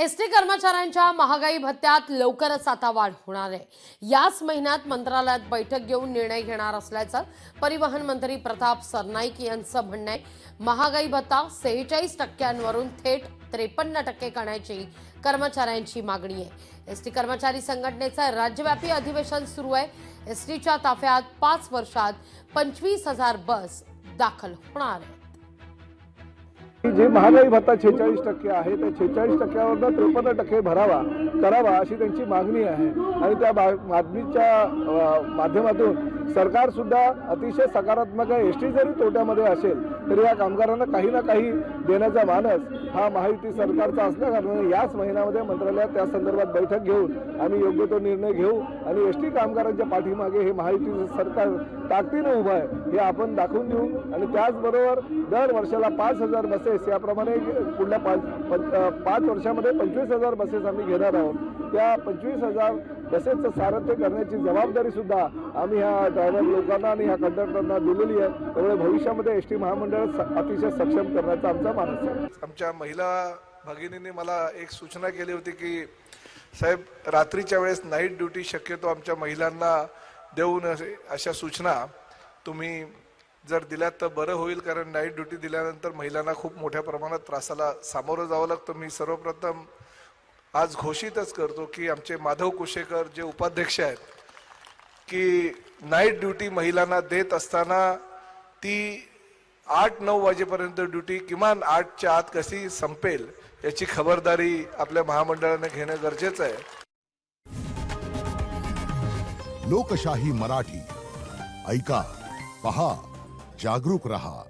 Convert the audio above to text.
ST कर्मचाऱ्यांच्या महागाई भत्त्यात लवकरच आता वाढ होणार आहे। याच महिन्यात मंत्रालयात बैठक घेऊन निर्णय घेणार असल्याचं परिवहन मंत्री प्रताप सरनाईक यांचं म्हणणं आहे। महागाई भत्ता 46% थेट 53% करण्याची कर्मचाऱ्यांची मागणी आहे। एसटी कर्मचारी संघटनेचं राज्यव्यापी अधिवेशन सुरू आहे। एसटीच्या ताफ्यात 5 वर्षात 25,000 बस दाखल होणार आहेत। जे महागाई भत्ता 46% आहे त्या 46%वरून 53% भरावा करावा अशी त्यांची मागणी आहे आणि त्या मागणीच्या माध्यमातून सरकार सुद्धा अतिशय सकारात्मक आहे। एसटी जरी तोट्यामध्ये असेल तरी या कामगारांना काही ना काही देण्याचा मानस हा महायुती सरकारचा असल्याकारणाने याच महिन्यामध्ये मंत्रालयात त्या संदर्भात बैठक घेऊन आम्ही योग्य तो निर्णय घेऊ आणि एसटी कामगारांच्या पाठीमागे हे महायुती सरकार ताकदीने उभं आहे हे आपण दाखवून देऊ आणि त्याचबरोबर दर वर्षाला 5,000 बसेस याप्रमाणे पुढल्या 5 वर्षामध्ये 25,000 बसेस आम्ही घेणार आहोत। त्या 25,000 बसेसचं सारथ्य करण्याची जबाबदारी सुद्धा आम्ही ह्या ड्रायव्हर लोकांना आणि ह्या कंडक्टरना दिलेली आहे। त्यामुळे भविष्यामध्ये एसटी महामंडळ अतिशय सक्षम करण्याचा आमचा मानस आहे। आमच्या महिला भगिनींनी मला एक सूचना केली होती की साहेब रात्रीच्या वेळेस नाईट ड्युटी शक्यतो आमच्या महिलांना देऊ नये, अशा सूचना तुम्ही जर दिल्यात तर बरं होईल, कारण नाईट ड्युटी दिल्यानंतर महिलांना खूप मोठ्या प्रमाणात त्रासाला सामोरं जावं लागतं। मी सर्वप्रथम आज घोषितच करतो की आमचे माधव कुशेकर जे उपाध्यक्ष आहेत की नाईट ड्युटी महिलांना देत असताना ती 8-9 वाजेपर्यंत ड्युटी किमान 8च्या आत कशी संपेल याची खबरदारी आपल्या महामंडळाने घेणं गरजेचं आहे। लोकशाही मराठी ऐका, पहा, जागरूक रहा।